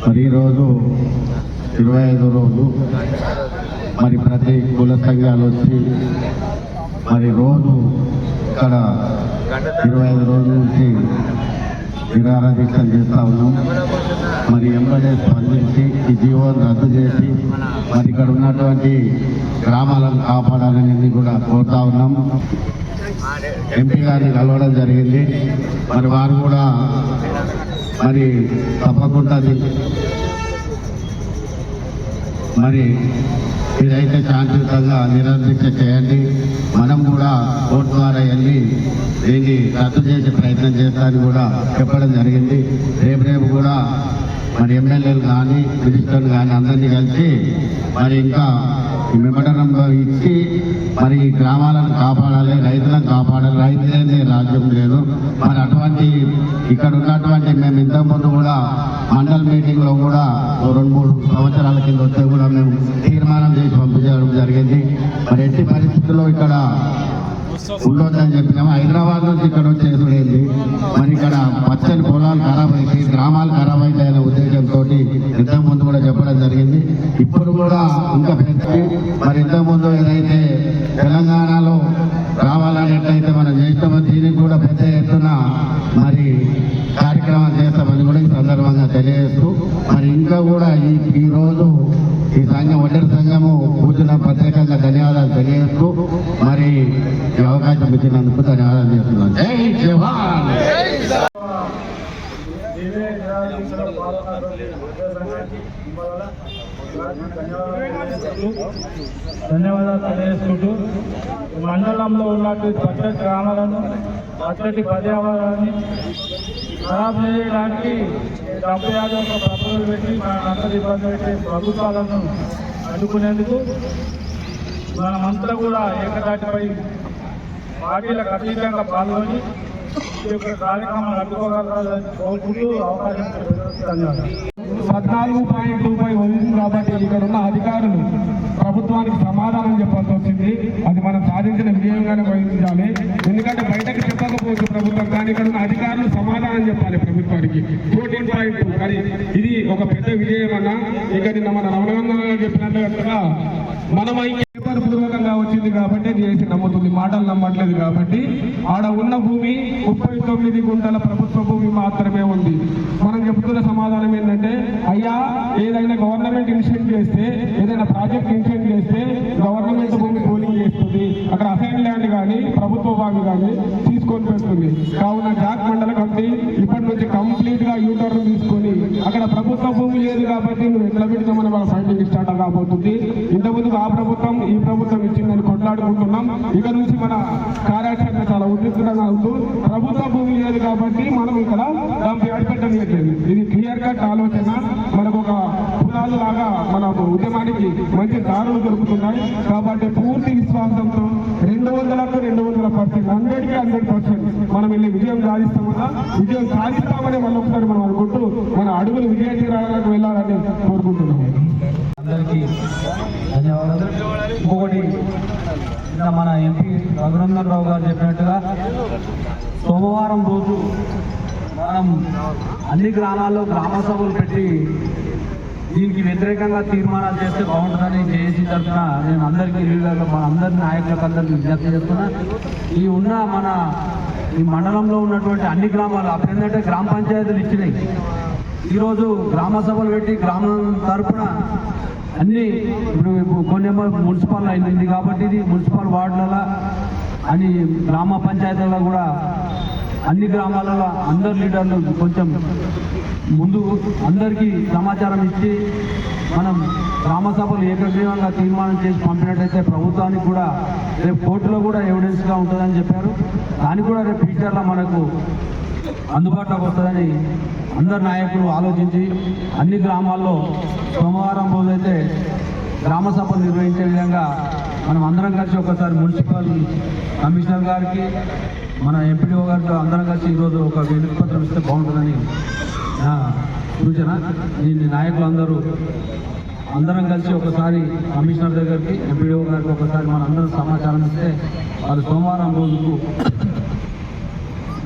మరి ఈరోజు 25వ రోజు మరి ప్రతి కుల సంఘాలు వచ్చి మరి రోజు ఇక్కడ 25 రోజుల నుంచి నిరాహార దీక్షలు చేస్తూ ఉన్నాం. మరి ఎమ్మెల్యే స్పందించి ఈ జీవోను రద్దు చేసి మరి ఇక్కడ ఉన్నటువంటి గ్రామాలను కాపాడాలని కూడా కోరుతా ఉన్నాం. ఎంపీ గారిని కలవడం జరిగింది. మరి వారు కూడా మరి తప్పకుండా మరి ఇదైతే శాంతియుతంగా నిరాదీక్ష చేయండి, మనం కూడా కోర్టు ద్వారా వెళ్ళి దీన్ని రద్దు చేసే ప్రయత్నం చేస్తారని కూడా చెప్పడం జరిగింది. రేపు కూడా మరి ఎమ్మెల్యేలు కానీ మినిస్టర్లు కానీ అందరినీ కలిసి మరి ఇంకా మెమోరండంలో ఇచ్చి మరి ఈ గ్రామాలను కాపాడాలి, రైతులను కాపాడాలి. రైతులేదే రాజ్యం లేదు. మరి అటువంటి ఇక్కడ ఉన్నటువంటి మేము ఇంతకుముందు కూడా మండల్ మీటింగ్లో కూడా 2-3 సంవత్సరాల కింద వస్తే కూడా మేము తీర్మానం చేసి పంపించడం జరిగింది. మరి ఎట్టి పరిస్థితుల్లో ఇక్కడ ఉండొద్దని చెప్పినాము. హైదరాబాద్ నుంచి ఇక్కడ వచ్చేది మరి ఇక్కడ పచ్చని పొలాలు ఖరాబ్ అయితే గ్రామాలు ఖరాబ్ అవుతాయనే ఉద్దేశంతో ఇంతకుముందు కూడా చెప్పడం జరిగింది. ఇప్పుడు కూడా ఇంకా పెంచి మరి ఇంతకుముందు ఏదైతే తెలంగాణలో రావాలనేట్లయితే మనం చేస్తామో దీనికి కూడా పెద్ద ఎత్తున మరి కార్యక్రమం చేస్తామని కూడా ఈ సందర్భంగా తెలియజేస్తూ మరి ఇంకా కూడా ఈ రోజు ఈ సంఘం ఒంటరి సంఘము కూర్చున్న ప్రత్యేకంగా ధన్యవాదాలు తెలియజేస్తూ మరి ఈ అవకాశం ఇచ్చినందుకు ధన్యవాదాలు చేస్తున్నాను. జై జవాన్. ధన్యవాదాలు తెలియజేసుకుంటూ మండలంలో ఉన్నటువంటి పచ్చటి గ్రామాలను పచ్చటి పర్యావరణాన్ని ఖరాబ్ చేయడానికి 70 ప్రభుత్వాలు పెట్టి అందరి ఇబ్బంది పెట్టే ప్రభుత్వాలను అడ్డుకునేందుకు మనమంతా కూడా ఏకదాటిపై పార్టీలకు అతీతంగా పాల్గొని ఈ యొక్క కార్యక్రమాన్ని అడ్డుకోగలగాలని కోరుకుంటూ అవకాశం 14.25 వదిలింది కాబట్టి ఇక్కడ ఉన్న అధికారులు ప్రభుత్వానికి సమాధానం చెప్పాల్సి వచ్చింది. అది మనం సాధించిన విజయంగానే భావించాలి. ఎందుకంటే బయటకు చెప్పకపోవచ్చు ప్రభుత్వం, కానీ ఇక్కడ ఉన్న అధికారులు సమాధానం చెప్పాలి ప్రభుత్వానికి. 14.2 కానీ ఇది ఒక పెద్ద విజయం అన్న. ఇక నిన్న మన రమణగంగా చెప్పినట్టుగా మనం పూర్వకంగా వచ్చింది కాబట్టి చేసి నమ్ముతుంది, మాటలు నమ్మట్లేదు కాబట్టి. ఆడ ఉన్న భూమి 39 గుంటల ప్రభుత్వ భూమి మాత్రమే ఉంది. మనం చెప్తున్న సమాధానం ఏంటంటే, అయ్యా ఏదైనా గవర్నమెంట్ ఇన్షియేట్ చేస్తే, ఏదైనా ప్రాజెక్ట్ ఇన్షియేట్ చేస్తే గవర్నమెంట్ భూమి పోలింగ్ చేస్తుంది. అక్కడ అసైన్ ల్యాండ్ కానీ ప్రభుత్వ భూమి కానీ తీసుకొని పెడుతుంది. కావున జాక్ మండల కమిటీ ఇప్పటి నుంచి అక్కడ ప్రభుత్వ భూమి లేదు కాబట్టి నువ్వు ఎట్లా పెడతామని వాళ్ళ ఫైటింగ్ స్టార్ట్ కాబోతుంది. ఇంతకుముందు ఆ ప్రభుత్వం ఈ ప్రభుత్వం ఇచ్చిందని కొట్లాడుకుంటున్నాం. ఇక నుంచి మన కార్యాచరణ చాలా ఉద్రిక్తంగా ఉంటూ ప్రభుత్వ భూమి లేదు కాబట్టి మనం ఇక్కడ దానికి అడిపెట్టలేదు. ఇది క్లియర్ కట్ ఆలోచన. మనకు ఒక పునాదు లాగా మన ఉద్యమానికి మంచి దారులు దొరుకుతున్నాయి. కాబట్టి పూర్తి విశ్వాసంతో 200కు 200%, 100కి 100% మనం వెళ్ళి విజయం సాధిస్తామని మళ్ళీ ఒకసారి మనం అనుకుంటూ మన అడుగులు విజయ తీరాలకు వెళ్ళాలని కోరుకుంటున్నాము. అందరికీ ధన్యవాదాలు. ఇంకొకటి మన ఎంపీ రఘునందన్ రావు గారు చెప్పినట్టుగా సోమవారం రోజు మనం అన్ని గ్రామాల్లో గ్రామ సభలు పెట్టి దీనికి వ్యతిరేకంగా తీర్మానాలు చేస్తే బాగుంటుందని జేఏసీ తరఫున నేను అందరికీ లీడర్లు మన అందరి నాయకులకు అందరికీ విజ్ఞప్తి చేస్తున్నా. ఈ మండలంలో ఉన్నటువంటి అన్ని గ్రామాలు అప్పుడేంటంటే గ్రామ పంచాయతీలు ఇచ్చినాయి. ఈరోజు గ్రామ సభలు పెట్టి గ్రామం తరఫున అన్ని ఇప్పుడు కొన్ని మున్సిపల్ అయింది కాబట్టి ఇది మున్సిపల్ వార్డులలో అని గ్రామ పంచాయతీలలో కూడా అన్ని గ్రామాలలో అందరు లీడర్లు కొంచెం ముందు అందరికీ సమాచారం ఇచ్చి మనం గ్రామ సభలు ఏకగ్రీవంగా తీర్మానం చేసి పంపినట్టయితే ప్రభుత్వానికి కూడా రేపు కోర్టులో కూడా ఎవిడెన్స్గా ఉంటుందని చెప్పారు. దానికి కూడా రేపు ఫ్యూచర్లో మనకు అందుబాటులోకి వస్తుందని అందరు నాయకులు ఆలోచించి అన్ని గ్రామాల్లో సోమవారం రోజైతే గ్రామ సభలు నిర్వహించే విధంగా మనం అందరం కలిసి ఒకసారి మున్సిపల్ కమిషనర్ గారికి మన ఎంపీడీఓ గారికి అందరం కలిసి ఈరోజు ఒక వినతి పత్రం ఇస్తే బాగుంటుందని నా సూచన. దీన్ని నాయకులందరూ అందరం కలిసి ఒకసారి కమిషనర్ దగ్గరికి ఎంపీడీఓ గారికి ఒకసారి మన అందరం సమాచారం ఇస్తే వాళ్ళు సోమవారం రోజుకు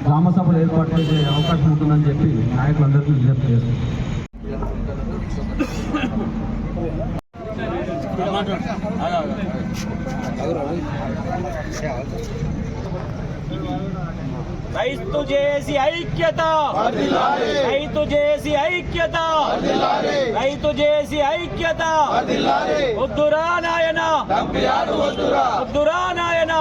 గ్రామ సభలు ఏర్పాటు చేసే అవకాశం ఉంటుందని చెప్పి నాయకులందరికీ విజ్ఞప్తి చేస్తారు. రైతు జేఏసీ ఐక్యత, రైతు జేఏసీ ఐక్యత, రైతు జేఏసీ ఐక్యత. వద్దురా నాయన, వద్దురా నాయన.